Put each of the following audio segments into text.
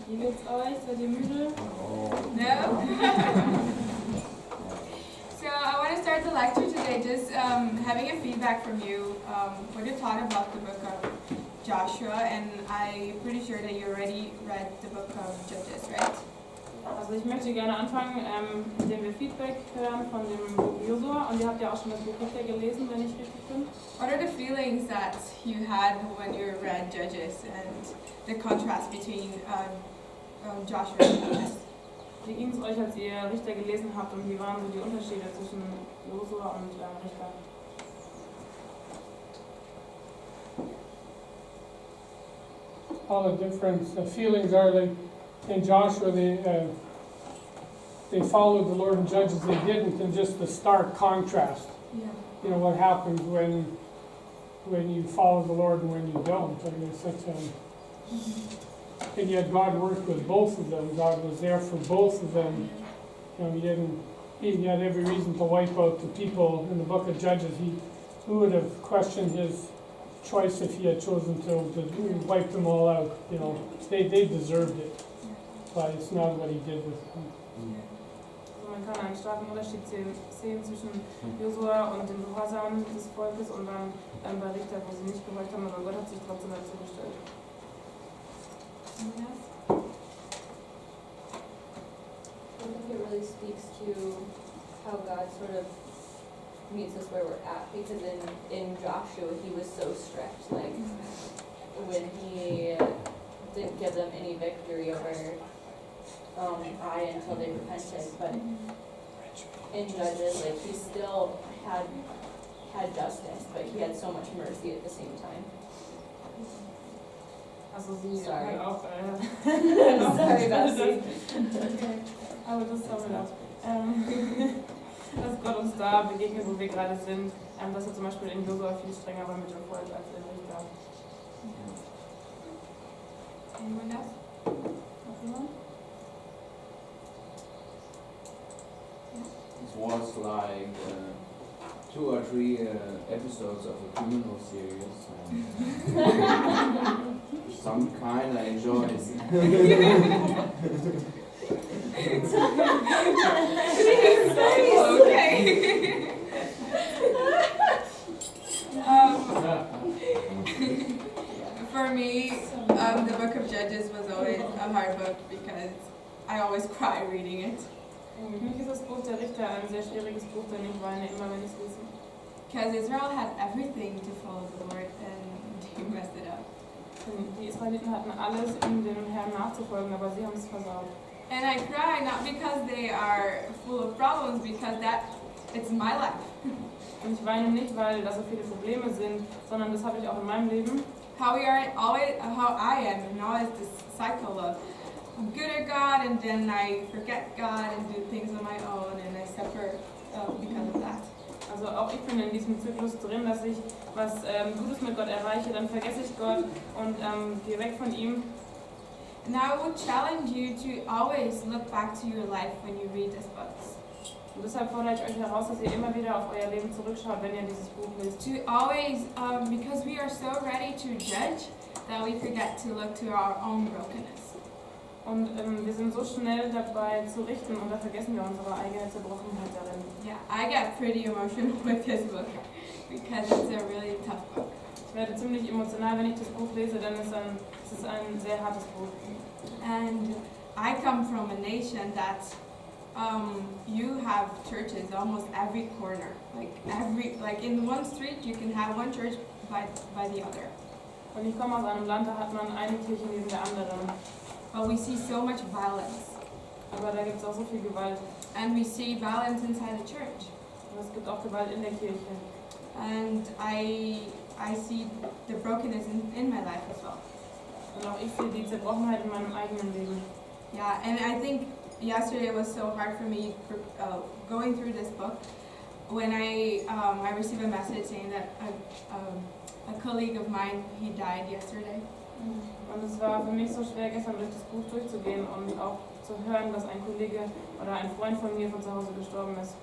Wie geht's euch? Seid ihr müde? No? So I want to start the lecture today just having a feedback from you. What you thought about the book of Joshua, and I'm pretty sure that you already read the book of Judges, right? Also ich möchte gerne anfangen, indem wir Feedback hören von dem Buch Josua, und ihr habt ja auch schon das Buch Richter gelesen, wenn ich richtig bin. What are the feelings that you had when you read Judges and the contrast between Joshua and Judges? Wie ging es euch, als ihr Richter gelesen habt, und wie waren so die Unterschiede zwischen Josua und Richter? All the different feelings are like in Joshua, they followed the Lord, and Judges they didn't, and just the stark contrast. Yeah. You know what happens when you follow the Lord and when you don't. I mean, it's such a, and yet God worked with both of them. God was there for both of them. You know, he had every reason to wipe out the people in the book of Judges. Who would have questioned his choice if he had chosen to wipe them all out? You know, they deserved it, but it's not what he did with them. Also man kann einen starken Unterschied sehen zwischen Josua und dem Gehorsam des Volkes und dann bei Richter, wo sie nicht gehorcht haben, aber Gott hat sich trotzdem dazu gestellt. I think it really speaks to how God sort of meets us where we're at, because in Joshua he was so strict, like when he didn't give them any victory over Ai until they repented, but in Judges, like he still had justice, but he had so much mercy at the same time. Also sie Sorry. hat auch Sorry, Bessie. Aber das haben wir auch. Dass Gott uns da begegnet, wo wir gerade sind, dass er zum Beispiel in Josua viel strenger war mit dem Volk als in Richter. Anyone else? Noch jemand? It was like 2 or 3 episodes of a criminal series. Some kind I enjoyed. Okay. For me, the book of Judges was always a hard book because I always cry reading it. Für mich ist das Buch der Richter ein sehr schwieriges Buch, denn ich weine immer, wenn ich es lese. Because Israel had everything to follow the Lord and he messed it up. Die Israeliten hatten alles, um dem Herrn nachzufolgen, aber sie haben es versaut. And I cry not because they are full of problems, because it's my life. Und ich weine nicht, weil da so viele Probleme sind, sondern das habe ich auch in meinem Leben. How I am, and always this cycle of I'm good at God, and then I forget God and do things on my own, and I suffer because of that. Also auch ich bin in diesem Zyklus drin, dass ich was Gutes mit Gott erreiche, dann vergesse ich Gott und gehe weg von ihm. And I would challenge you to always look back to your life when you read this book. Und deshalb fordere ich euch heraus, dass ihr immer wieder auf euer Leben zurückschaut, wenn ihr dieses Buch lest. To always, because we are so ready to judge, that we forget to look to our own brokenness. Und wir sind so schnell dabei zu richten, und da vergessen wir unsere eigene Zerbrochenheit darin. Yeah, I get pretty emotional with this book because it's a really tough book. Ich werde ziemlich emotional, wenn ich das Buch lese, denn es ist ein sehr hartes Buch. And I come from a nation that you have churches almost every corner. Like in one street you can have one church by the other. Und ich komme aus einem Land, da hat man eine Kirche neben der anderen. But we see so much violence. Aber da gibt es auch so viel Gewalt. And we see violence inside the church. Und es gibt auch Gewalt in der Kirche. And I see the brokenness in my life as well. Und auch ich sehe die Zerbrochenheit in meinem eigenen Leben. Yeah, and I think yesterday was so hard for me going through this book when I received a message saying that a colleague of mine, he died yesterday. Und es war für mich so schwer, gestern durch das Buch durchzugehen und auch zu hören, dass ein Kollege oder ein Freund von mir von zu Hause gestorben ist.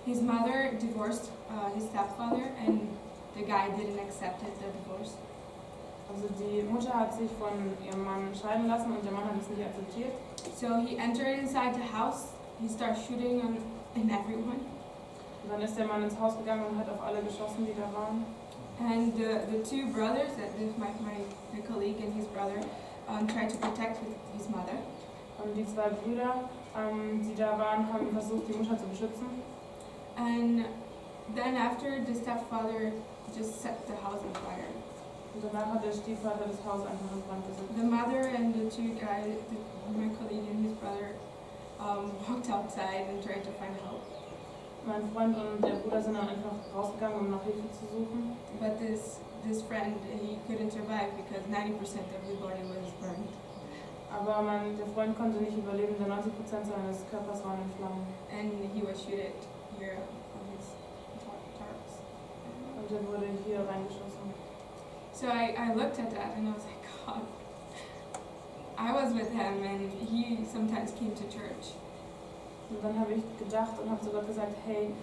His mother divorced his stepfather, and the guy didn't accept the divorce. Also die Mutter hat sich von ihrem Mann scheiden lassen und der Mann hat es nicht akzeptiert. So he entered inside the house. He started shooting in everyone. Und dann ist der Mann ins Haus gegangen und hat auf alle geschossen, die da waren. And the two brothers, that is my colleague and his brother, tried to protect his mother. Und die zwei Brüder, die da waren, haben versucht, die Mutter zu beschützen. And then after, the stepfather just set the house on fire. Und danach hat der Stiefvater das Haus einfach in Brand gesetzt. The mother and the two guys, my colleague and his brother, walked outside and tried to find help. Mein Freund und der Bruder sind dann einfach rausgegangen, um nach Hilfe zu suchen. But this friend, he couldn't survive because 90% of his body was burned. Aber der Freund konnte nicht überleben, denn 90% seines Körpers waren in Flammen. And he was shot here on his tarps. Und er wurde hier reingeschossen. So I looked at that and I was like, God. I was with him and he sometimes came to church. Und dann habe ich gedacht und habe sogar gesagt, hey,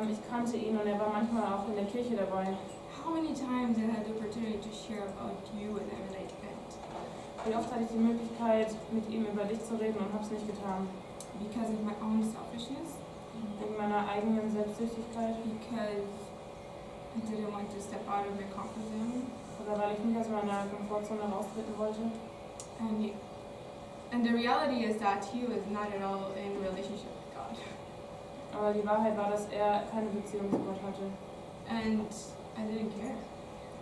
ich kannte ihn und er war manchmal auch in der Kirche dabei. How many times I had the opportunity to share about you with him and I didn't? Wie oft hatte ich die Möglichkeit, mit ihm über dich zu reden und habe es nicht getan. Because of my own selfishness. Wegen meiner eigenen Selbstsüchtigkeit. Because I didn't want to step out of my comfort zone. Oder weil ich nicht aus meiner Komfortzone raustreten wollte. And the reality is that he was not at all in a relationship with God. Aber die Wahrheit war, dass er keine Beziehung zu Gott hatte. And I didn't care.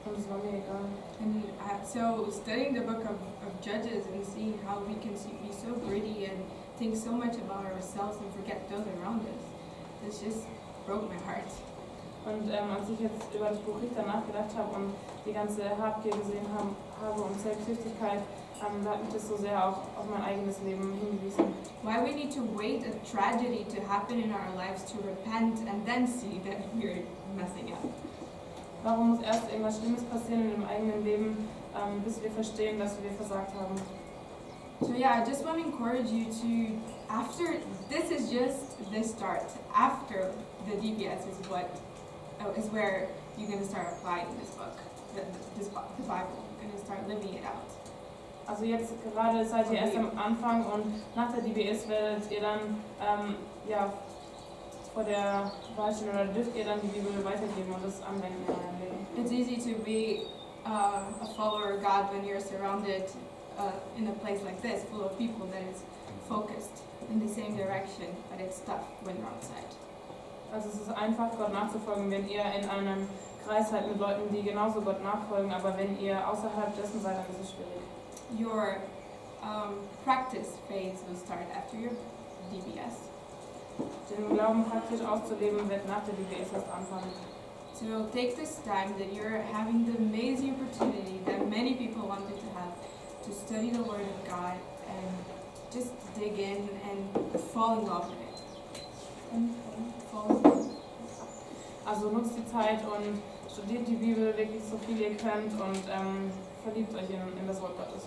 Und es war mir egal. And so studying the book of Judges and seeing how we can be so greedy and think so much about ourselves and forget those around us, this just broke my heart. Und als ich jetzt über das Buch Richter nachgedacht habe und die ganze Habgier gesehen habe und Selbstsüchtigkeit, da hat mich das so sehr auch auf mein eigenes Leben hingewiesen. Why we need to wait a tragedy to happen in our lives to repent and then see that we're messing up. Warum muss erst irgendwas Schlimmes passieren in dem eigenen Leben, bis wir verstehen, dass wir versagt haben? So yeah, I just want to encourage you to, after, this is just the start. After the DBS is where you're going to start applying this book, the Bible. You're going to start living it out. Also jetzt gerade seid ihr erst am Anfang und nach der DBS werdet ihr dann vor der Wahl stehen oder dürft ihr dann die Bibel weitergeben und das anwenden in eurem Leben. It's easy to be a follower of God when you're surrounded in a place like this, full of people that is focused in the same direction, but it's tough when you're outside. Also es ist einfach, Gott nachzufolgen, wenn ihr in einem Kreis seid mit Leuten, die genauso Gott nachfolgen, aber wenn ihr außerhalb dessen seid, dann ist es schwierig. Your practice phase will start after your DBS. Den Glauben praktisch auszuleben wird nach der DBS erst anfangen. So take this time that you're having the amazing opportunity that many people wanted to have to study the Word of God and just dig in and fall in love with it. Fall in love. Also nutzt die Zeit und studiert die Bibel wirklich so viel ihr könnt und verliebt euch in das Wort Gottes.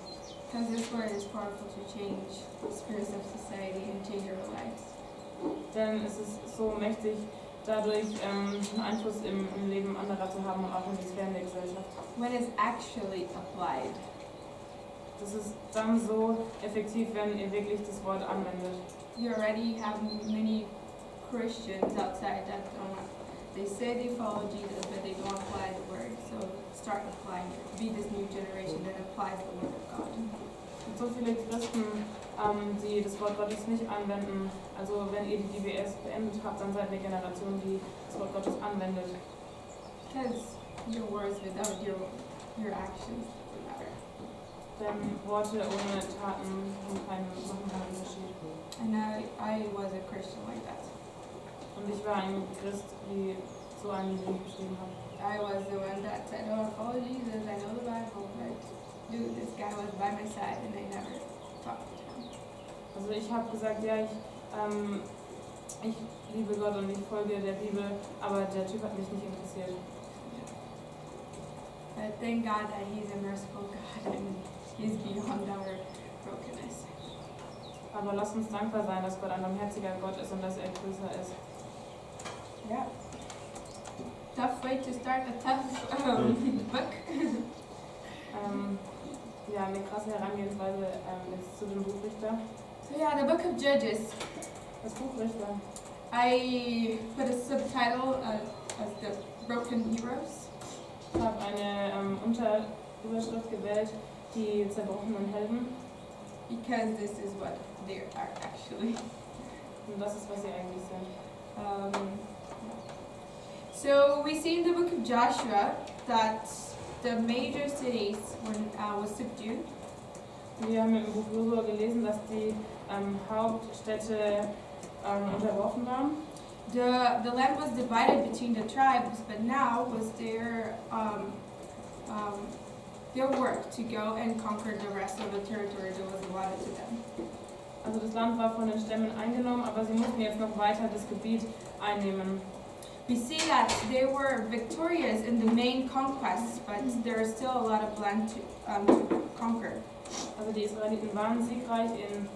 Because this Word is powerful to change the spirits of society and change our lives. Denn es ist so mächtig, dadurch einen Einfluss im Leben anderer zu haben und auch in die Sphären der Gesellschaft. When it's actually applied. Das ist dann so effektiv, wenn ihr wirklich das Wort anwendet. You already have many Christians outside that they say they follow Jesus, but they don't apply the Word. So start applying it. Be this new generation that applies the Word of God. Und so viele Christen, die das Wort Gottes nicht anwenden. Also wenn ihr die DBS beendet habt, dann seid ihr eine Generation, die das Wort Gottes anwendet. Because your words without your actions don't matter. Denn Worte ohne Taten machen keinen Unterschied. And I was a Christian like that. Und ich war ein Christ, die so ein Leben geschrieben hat. I was the one that said, oh, I follow Jesus, I know the Bible, but dude, this guy was by my side and I never talked to him. Also ich habe gesagt, ja, ich liebe Gott und ich folge der Bibel, aber der Typ hat mich nicht interessiert. But thank God that He's a merciful God and He's beyond our brokenness. Aber lasst uns dankbar sein, dass Gott ein barmherziger Gott ist und dass er größer ist. Yeah. Tough way to start a tough book. ja, eine krasse Herangehensweise jetzt zu dem Buch Richter. So yeah, the book of Judges. Das Buch Richter. I put a subtitle as the Broken Heroes. Ich habe eine Unterüberschrift gewählt, die zerbrochenen Helden. Because this is what they are actually. Und das ist, was sie eigentlich sind. So we see in the book of Joshua that the major cities was subdued. Wir haben im Buch Josua gelesen, dass die Hauptstädte unterworfen waren. The land was divided between the tribes, but now was their work to go and conquer the rest of the territory that was allotted to them. Also das Land war von den Stämmen eingenommen, aber sie mussten jetzt noch weiter das Gebiet einnehmen. We see that they were victorious in the main conquests, but there is still a lot of land to conquer. Also die Israeliten waren siegreich in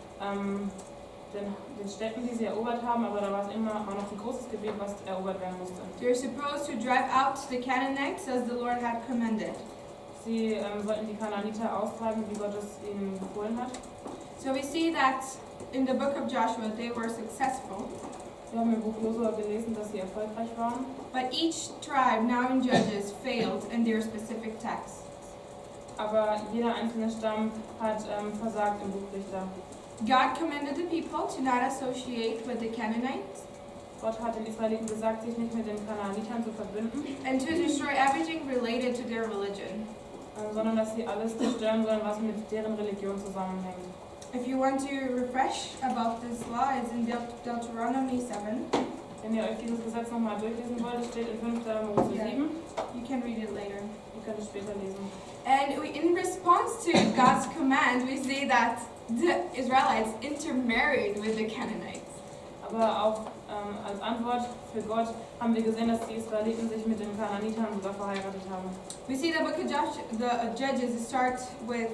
den Städten, die sie erobert haben, aber da war es immer auch noch ein großes Gebiet, was erobert werden musste. They're supposed to drive out the Canaanites as the Lord had commanded. Sie sollten die Kanaaniter austreiben, wie Gott es ihnen befohlen hat. So we see that in the book of Joshua they were successful. Wir haben im Buch Josua gelesen, dass sie erfolgreich waren. But each tribe now in Judges failed in their specific tasks. Aber jeder einzelne Stamm hat versagt im Buch Richter. God commanded the people to not associate with the Canaanites Gott hat den Israeliten gesagt, sich nicht mit den Kanaanitern zu verbünden, and to destroy everything related to their religion. Sondern dass sie alles zerstören sollen, was mit deren Religion zusammenhängt. If you want to refresh about this law, it's in Deuteronomy 7. Wenn ihr euch dieses Gesetz nochmal durchlesen wollt, es steht in 5. Mose 7. You can read it later. Ihr könnt es später lesen. And in response to God's command, we see that the Israelites intermarried with the Canaanites. Aber auch als Antwort für Gott haben wir gesehen, dass die Israeliten sich mit den Kanaanitern sogar verheiratet haben. We see the book of Judges starts with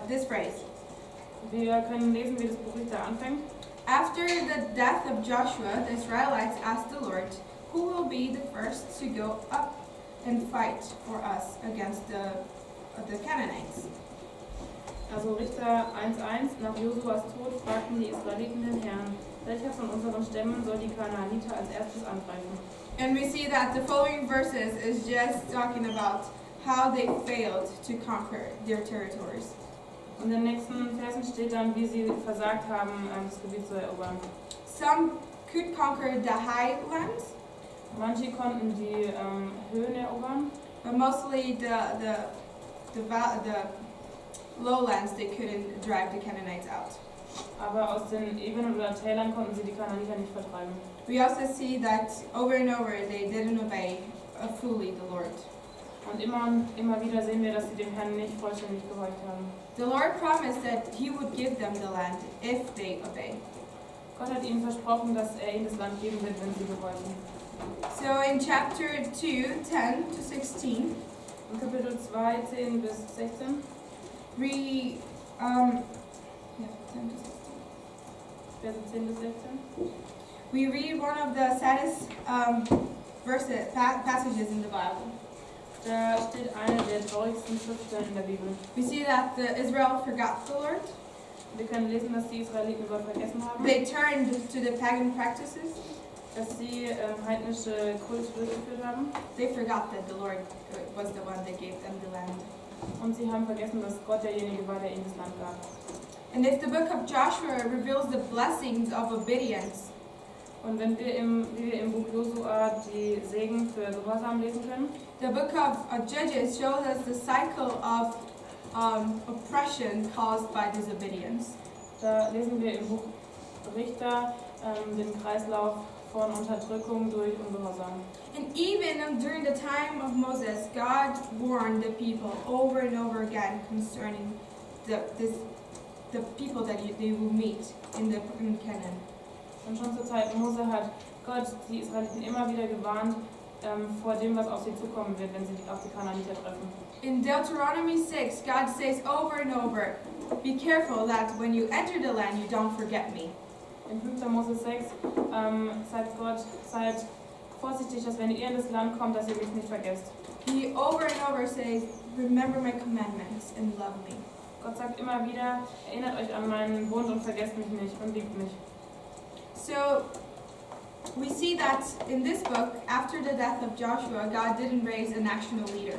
this phrase. Wir können lesen, wie das Buch Richter anfängt. After the death of Joshua, the Israelites asked the Lord, who will be the first to go up and fight for us against the Canaanites? Also Richter 1,1, nach Josuas Tod fragten die Israeliten den Herrn, welcher von unseren Stämmen soll die Kanaaniter als erstes angreifen? And we see that the following verses is just talking about how they failed to conquer their territories. Und in den nächsten Versen steht dann, wie sie versagt haben, das Gebiet zu erobern. Some could conquer the highlands, Manche konnten die Höhen erobern, but mostly the lowlands they couldn't drive the Canaanites out. aber aus den Ebenen oder Tälern konnten sie die Kanaaniter nicht vertreiben. We also see that over and over they didn't obey fully the Lord. Und immer wieder sehen wir, dass sie dem Herrn nicht vollständig gehorcht haben. The Lord promised that He would give them the land if they obey. Gott hat ihnen versprochen, dass er ihnen das Land geben wird, wenn sie gehorchen. So in chapter 2, 10 to 16, In Kapitel 2, 10 bis 16, we 10 to 16. Verse 10 bis 16. We read one of the saddest passages in the Bible. Da steht eine der traurigsten Schriftstellen in der Bibel. We see that Israel forgot the Lord. Wir können lesen, dass die Israeliten Gott vergessen haben, They turned to the pagan practices. dass sie heidnische Kult durchgeführt haben They forgot that the Lord was the one that gave them the land. und sie haben vergessen, dass Gott derjenige war, der ihnen das Land gab. And if the book of Joshua reveals the blessings of obedience, Und wenn wir wie wir im Buch Josua die Segen für Gehorsam lesen können, the book of Judges shows us the cycle of oppression caused by disobedience. da lesen wir im Buch Richter den Kreislauf von Unterdrückung durch Ungehorsam. And even during the time of Moses, God warned the people over and over again concerning the people that they will meet in Canaan. Und schon zur Zeit Mose hat Gott die Israeliten immer wieder gewarnt vor dem, was auf sie zukommen wird, wenn sie auf die Kanaaniter treffen. In Deuteronomy 6, God says over and over, be careful that when you enter the land, you don't forget me. In 5. Mose 6 sagt Gott, seid vorsichtig, dass wenn ihr in das Land kommt, dass ihr mich nicht vergesst. He over and over says, remember my commandments and love me. Gott sagt immer wieder, erinnert euch an meinen Bund und vergesst mich nicht und liebt mich. So we see that in this book, after the death of Joshua, God didn't raise a national leader.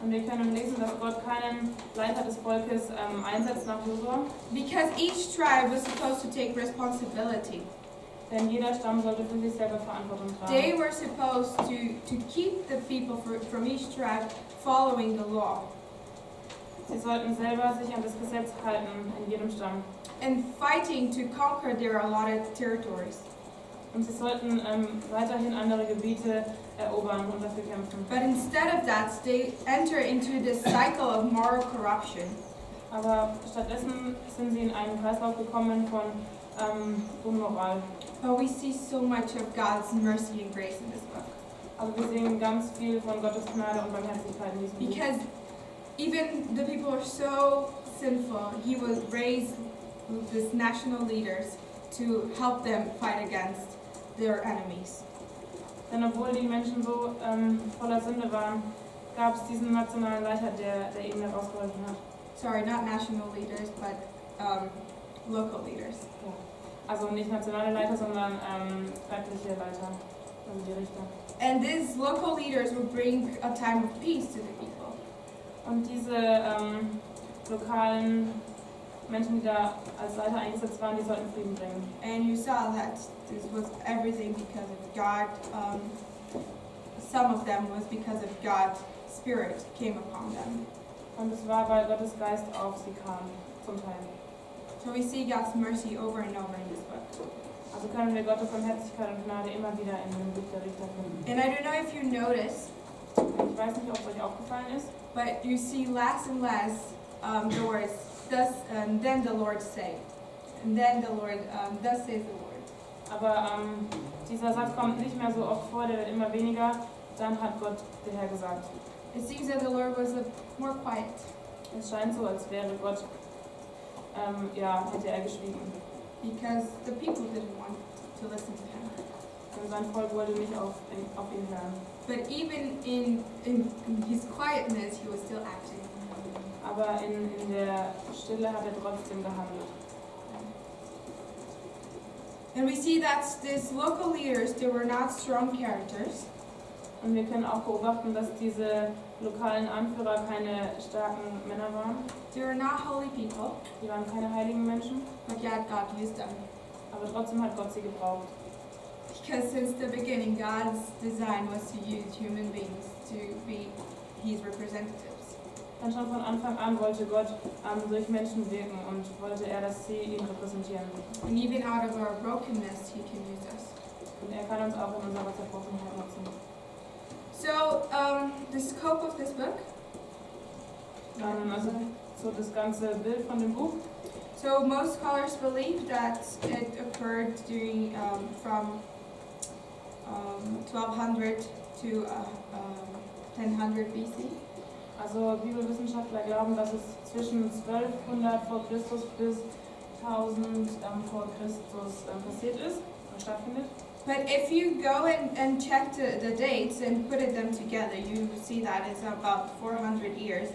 Und wir können lesen, dass Gott keinen Leiter des Volkes einsetzt nach Josua, Because each tribe was supposed to take responsibility. denn jeder Stamm sollte für sich selber Verantwortung They tragen. were supposed to keep the people from each tribe following the law Sie sollten selber sich an das Gesetz halten in jedem Stamm. and fighting to conquer their allotted territories. Und sie sollten weiterhin andere Gebiete erobern und dafür kämpfen. But instead of that, they enter into this cycle of moral corruption. Aber stattdessen sind sie in einen Kreislauf gekommen von Unmoral. But we see so much of God's mercy and grace in this book. Aber wir sehen ganz viel von Gottes Gnade und Barmherzigkeit in diesem Buch. Because even the people are so sinful, He will raise these national leaders to help them fight against their enemies. Denn obwohl die Menschen so voller Sünde waren, gab es diesen nationalen Leiter, der ihnen herausgeholfen hat. Sorry, not national leaders, but local leaders. Also nicht nationale Leiter, sondern örtliche Leiter, also die Richter. And these local leaders will bring a time of peace to the people. Und diese lokalen Menschen, die da als Leiter eingesetzt waren, die sollten Frieden bringen. And you saw that this was everything because of God. Some of them was because of God's Spirit came upon them. Und es war, weil Gottes Geist auf sie kam, zum Teil. So we see God's mercy over and over in this book. Also können wir Gottes Barmherzigkeit und Gnade immer wieder in dem Buch der Richter finden. And I don't know if you notice, Ich weiß nicht, ob es euch aufgefallen ist, but you see less and less the words, thus, and then the Lord say. And then the Lord, thus says the Lord. aber dieser Satz kommt nicht mehr so oft vor, der wird immer weniger. Dann hat Gott der Herr gesagt. It seems that the Lord was more quiet. Es scheint so, als wäre Gott, hätte er geschwiegen. Because the people didn't want to listen to him. Und sein Volk wollte nicht auf ihn hören. But even in his quietness, he was still acting. Aber in der Stille hat er trotzdem gehandelt. And we see that these local leaders, they were not strong characters. Und wir können auch beobachten, dass diese lokalen Anführer keine starken Männer waren. They were not holy people, Die waren keine heiligen Menschen. but yet God used them. Aber trotzdem hat Gott sie gebraucht. Because since the beginning, God's design was to use human beings to be his representatives. Dann schon von Anfang an wollte Gott durch Menschen wirken und wollte er, dass sie ihn repräsentieren. And even out of our brokenness, he can use us. Und er kann uns auch in unserer Zerbrochenheit nutzen. So, the scope of this book. Also so das ganze Bild von dem Buch. So most scholars believe that it occurred during from 1200 to 1000 BC. Also Bibelwissenschaftler glauben, dass es zwischen 1200 vor Christus bis 1000 vor Christus passiert ist und stattfindet. But if you go and check the dates and put them together, you see that it's about 400 years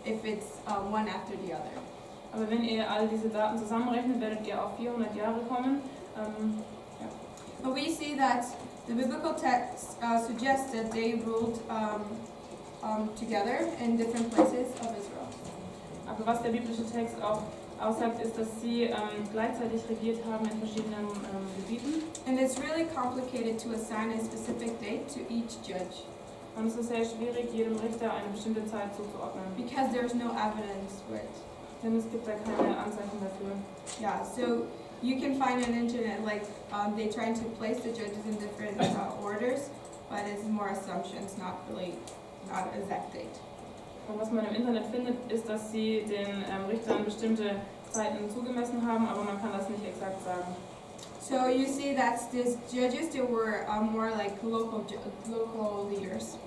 if it's one after the other. Aber wenn ihr all diese Daten zusammenrechnet, werdet ihr auf 400 Jahre kommen. But we see that the biblical text suggests that they ruled together in different places of Israel. Aber was der biblische Text auch aussagt, ist, dass sie gleichzeitig regiert haben in verschiedenen Gebieten. And it's really complicated to assign a specific date to each judge Und es ist sehr schwierig, jedem Richter eine bestimmte Zeit zuzuordnen. because there's no evidence for it. Denn es gibt da keine Anzeichen dafür. Yeah, so you can find on internet like they trying to place the judges in different orders, but it's more assumptions, not exact date. Und was man im Internet findet, ist, dass sie den Richtern bestimmte Zeiten zugemessen haben, aber man kann das nicht exakt sagen. So you see that these judges, they were more like local leaders.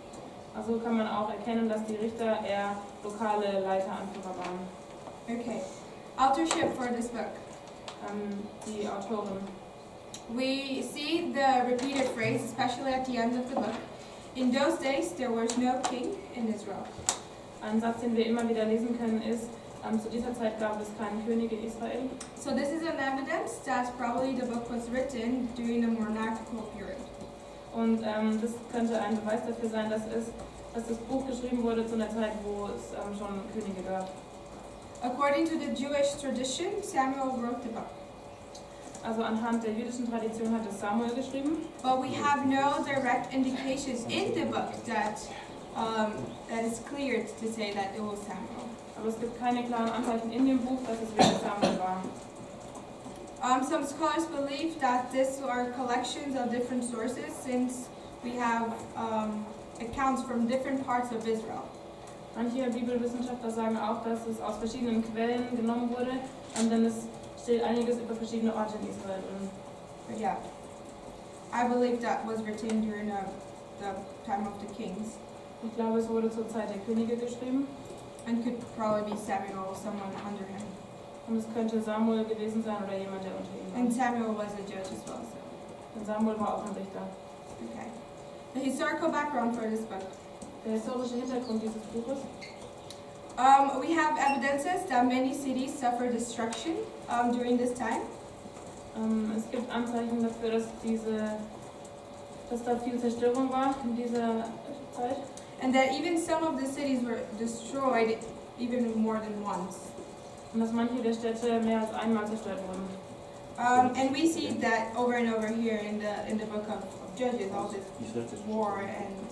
Also kann man auch erkennen, dass die Richter eher lokale Leiter, Anführer waren. Okay, authorship for this book. Die Autoren. We see the repeated phrase, especially at the end of the book. In those days, there was no king in Israel. Ein Satz, den wir immer wieder lesen können, ist, zu dieser Zeit gab es keinen König in Israel. So this is an evidence that probably the book was written during the monarchical period. Und das könnte ein Beweis dafür sein, dass das Buch geschrieben wurde zu einer Zeit, wo es schon Könige gab. According to the Jewish tradition, Samuel wrote the book. Also anhand der jüdischen Tradition hat es Samuel geschrieben. But we have no direct indications in the book that is clear to say that it was Samuel. Aber es gibt keine klaren Anzeichen in dem Buch, dass es wirklich Samuel war. Some scholars believe that these are collections of different sources since we have accounts from different parts of Israel. Manche Bibelwissenschaftler sagen auch, dass es aus verschiedenen Quellen genommen wurde, denn es steht einiges über verschiedene Orte in Israel drin. But yeah, I believe that was written during the time of the kings Ich glaube, es wurde zur Zeit der Könige geschrieben and could probably be Samuel or someone under him. und es könnte Samuel gewesen sein oder jemand, der unter ihm And war. Samuel was a judge as well. So. Denn Samuel war auch ein Richter. Okay. The historical background for this book. Der historische Hintergrund dieses Buches. We have evidences that many cities suffered destruction during this time. Es gibt Anzeichen dafür, dass da viel Zerstörung war in dieser Zeit. And that even some of the cities were destroyed even more than once. Und dass manche der Städte mehr als einmal zerstört wurden. And we see that over and over here in the book of Judges, all this war and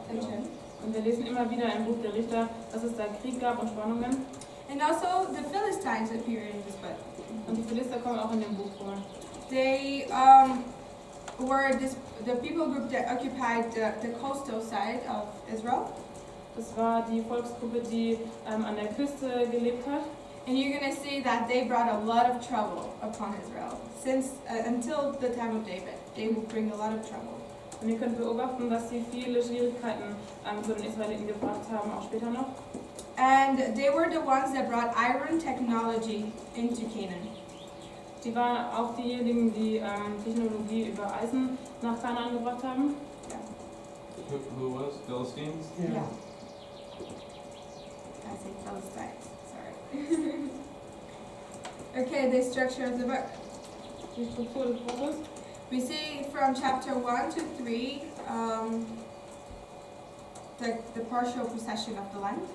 tension. Und wir lesen immer wieder im Buch der Richter, dass es da Krieg gab und Spannungen. And also the Philistines appear in this book. Und die Philister kommen auch in dem Buch vor. They were the people group that occupied the coastal side of Israel. Das war die Volksgruppe, die an der Küste gelebt hat. And you're going to see that they brought a lot of trouble upon Israel. Since until the time of David, they would bring a lot of trouble. Und ihr könnt beobachten, dass sie viele Schwierigkeiten zu den Israeliten gebracht haben, auch später noch. And they were the ones that brought iron technology into Canaan. Die waren auch diejenigen, die Technologie über Eisen nach Kanaan gebracht haben. Who was? Philistines? Yeah. I say Philistines. Sorry. Okay, the structure of the book. Die Struktur des Buches. We see from chapter 1 to 3 the partial possession of the land.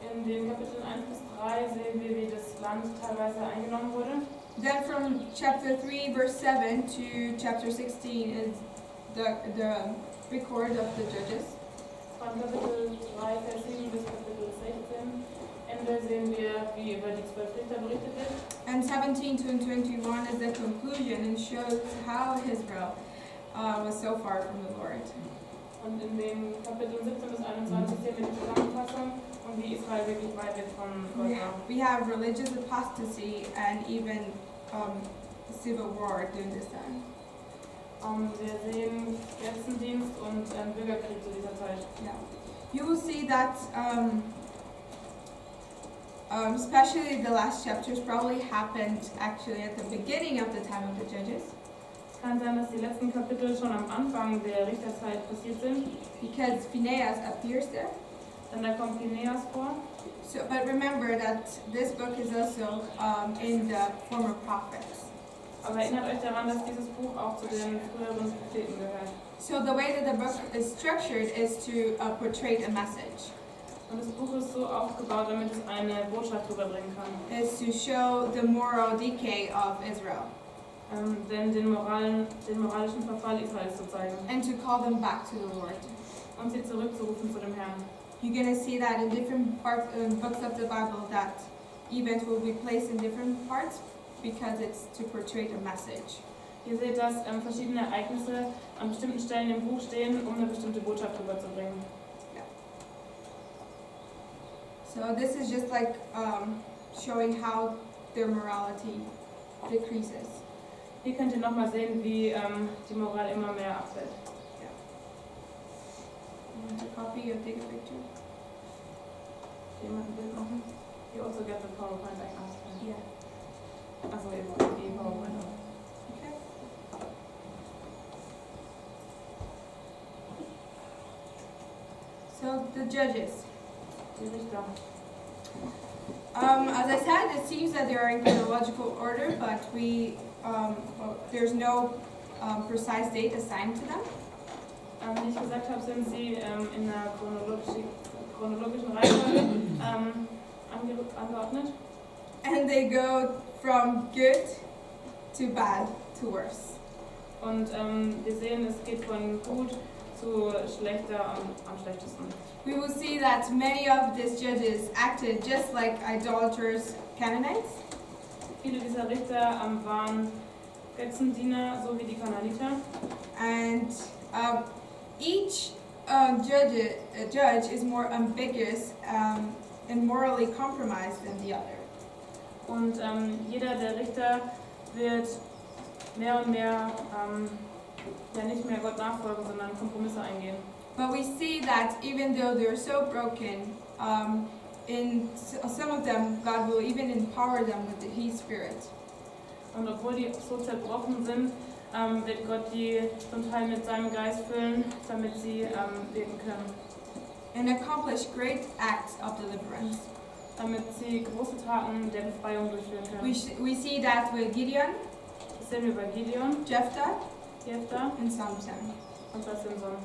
In den Kapiteln 1 bis 3 sehen wir, wie das Land teilweise eingenommen wurde. Then from chapter 3 verse 7 to chapter 16 is the record of the judges. Von Kapitel 3, Vers 7 bis Kapitel 16 Ende sehen wir, wie über die 12 Richter berichtet wird. And 17 to 21 is the conclusion and shows how Israel was so far from the Lord. Und in den Kapiteln 17 bis 21 sehen wir die Zusammenfassung und wie Israel wirklich weit weg von Gott war. We have religious apostasy and even civil war during this time. Wir sehen Götzendienst und Bürgerkrieg zu dieser Zeit. Yeah. You will see that especially the last chapters probably happened actually at the beginning of the time of the judges. Es kann sein, dass die letzten Kapitel schon am Anfang der Richterzeit passiert sind, Because Phinehas appears there. denn da kommt Phineas vor. So, but remember that this book is also in the former prophets. Aber erinnert euch daran, dass dieses Buch auch zu den früheren Propheten gehört. So the way that the book is structured is to portray a message. Und das Buch ist so aufgebaut, damit es eine Botschaft rüberbringen kann. Is to show the moral decay of Israel Denn den moralischen Verfall Israels zu zeigen and to call them back to the Lord. und sie zurückzurufen zu dem Herrn. You're going to see that in different parts books of the Bible that events will be placed in different parts because it's to portray a message. Ihr seht, dass verschiedene Ereignisse an bestimmten Stellen im Buch stehen, um eine bestimmte Botschaft rüberzubringen. So this is just like showing how their morality decreases. Hier könnt ihr nochmal sehen, wie die Moral immer mehr abfällt. You want to copy or take a picture? Jemand ein Bild machen? You also get the PowerPoint I asked for. Yeah. Also eben die PowerPoint auch. Okay. So the judges. Die Richter. As I said, it seems that they are in chronological order, but there's no precise date assigned to them. Wie ich gesagt habe, sind sie in der chronologischen Reihenfolge angeordnet. And they go from good to bad to worse. Und wir sehen, es geht von gut zu schlechter am schlechtesten. We will see that many of these judges acted just like idolaters, Canaanites. Viele dieser Richter waren Götzendiener, so wie die Kananiter. And each judge is more ambiguous and morally compromised than the other. Und jeder der Richter wird mehr und mehr ja nicht mehr Gott nachfolgen, sondern Kompromisse eingehen. But we see that even though they're so broken, in some of them, God will even empower them with His Spirit. Und obwohl die so zerbrochen sind, wird Gott die zum Teil mit seinem Geist füllen, damit sie wirken können. And accomplish great acts of deliverance. Damit sie große Taten der Befreiung durchführen können. We see that with Gideon, Das sehen wir bei Gideon, Jephthah, Jephthah and Samson. und bei Simson.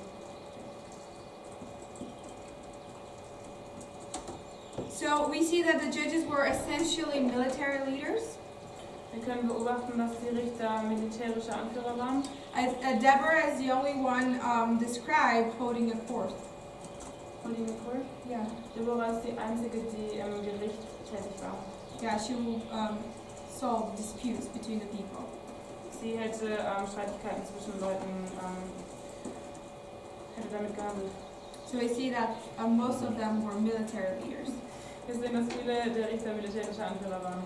So we see that the judges were essentially military leaders. Wir können beobachten, dass die Richter militärische Anführer waren. Deborah is the only one described holding a cord. Holding the court. Yeah. Deborah ist die einzige, die im Gericht tätig war. Yeah, she will solve disputes between the people. Sie hätte Streitigkeiten zwischen Leuten hätte damit gehandelt. So we see that most of them were military leaders. Wir sehen, dass viele der Richter militärische Anführer waren.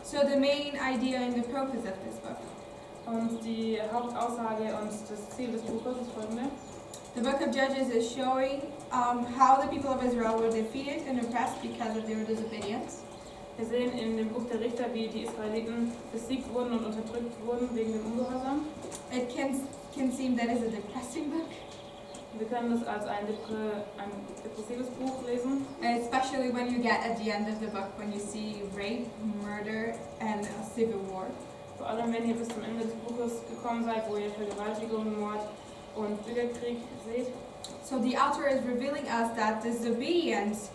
So the main idea and the purpose of this book. Und die Hauptaussage und das Ziel des Buches ist folgende. The book of Judges is showing how the people of Israel were defeated and oppressed because of their disobedience. Wir sehen in dem Buch der Richter, wie die Israeliten besiegt wurden und unterdrückt wurden wegen dem Ungehorsam. It can seem that is a depressing book, Wir können das als ein depressives Buch lesen, especially when you get at the end of the book when you see rape, murder, and a civil war. vor allem wenn ihr bis zum Ende des Buches gekommen seid, wo ihr Vergewaltigung, Mord und Bürgerkrieg seht. So the author is revealing us that disobedience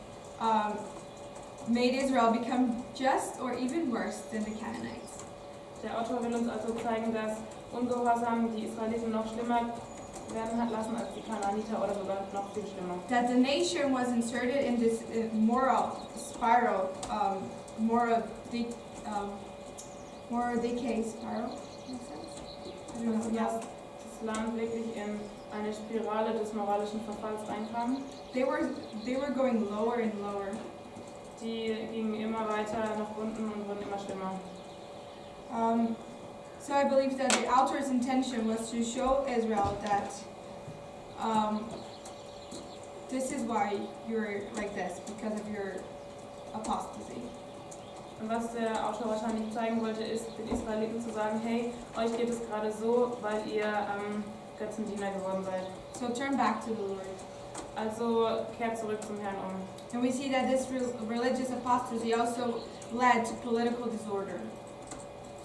made Israel become just or even worse than the Canaanites. Der Autor will uns also zeigen, dass Ungehorsam die Israeliten noch schlimmer werden hat lassen als die Kananiter oder sogar noch viel schlimmer. That the nation was inserted in this moral spiral, moral decay spiral. Makes sense? I don't Also, know. dass das Land wirklich in eine Spirale des moralischen Verfalls reinkam. They were going lower and lower. Die gingen immer weiter nach unten und wurden immer schlimmer. So I believe that the author's intention was to show Israel that this is why you're like this, because of your apostasy. Und was der Autor wahrscheinlich zeigen wollte, ist, den Israeliten zu sagen, hey, euch geht es gerade so, weil ihr Götzendiener geworden seid. So turn back to the Lord. Also kehrt zurück zum Herrn um. And we see that this religious apostasy also led to political disorder.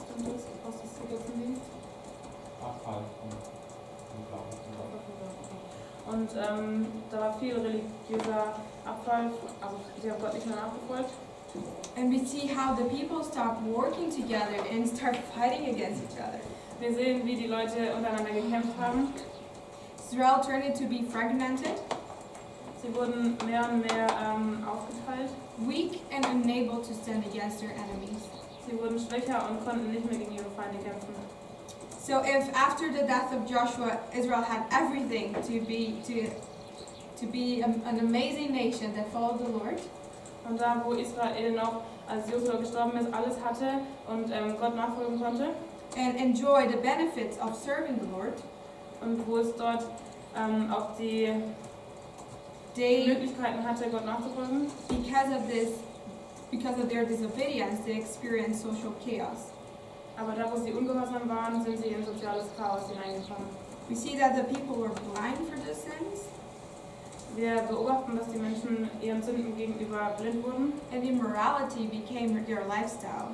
Stimmt das? Apostasy, Götzendienst? Abfall vom Glauben. Und da war viel religiöser Abfall, also sie haben Gott nicht mehr nachgefolgt. And we see how the people stopped working together and start fighting against each other. Wir sehen, wie die Leute untereinander gekämpft haben. Israel turned to be fragmented, Sie wurden mehr und mehr aufgeteilt. weak and unable to stand against their enemies. Sie wurden schwächer und konnten nicht mehr gegen ihre Feinde kämpfen. So if after the death of Joshua, Israel had everything to be an amazing nation that followed the Lord, Und da, wo Israel noch, als Josua gestorben ist, alles hatte und Gott nachfolgen konnte and enjoy the benefits of serving the Lord, und wo es dort auch die they, Möglichkeiten hatte, Gott nachzufolgen, because of their disobedience, they experienced social chaos. aber da, wo sie ungehorsam waren, sind sie in soziales Chaos hineingekommen. We see that the people were blind for their sins. Wir beobachten, dass die Menschen ihren Sünden gegenüber blind wurden and immorality became your lifestyle.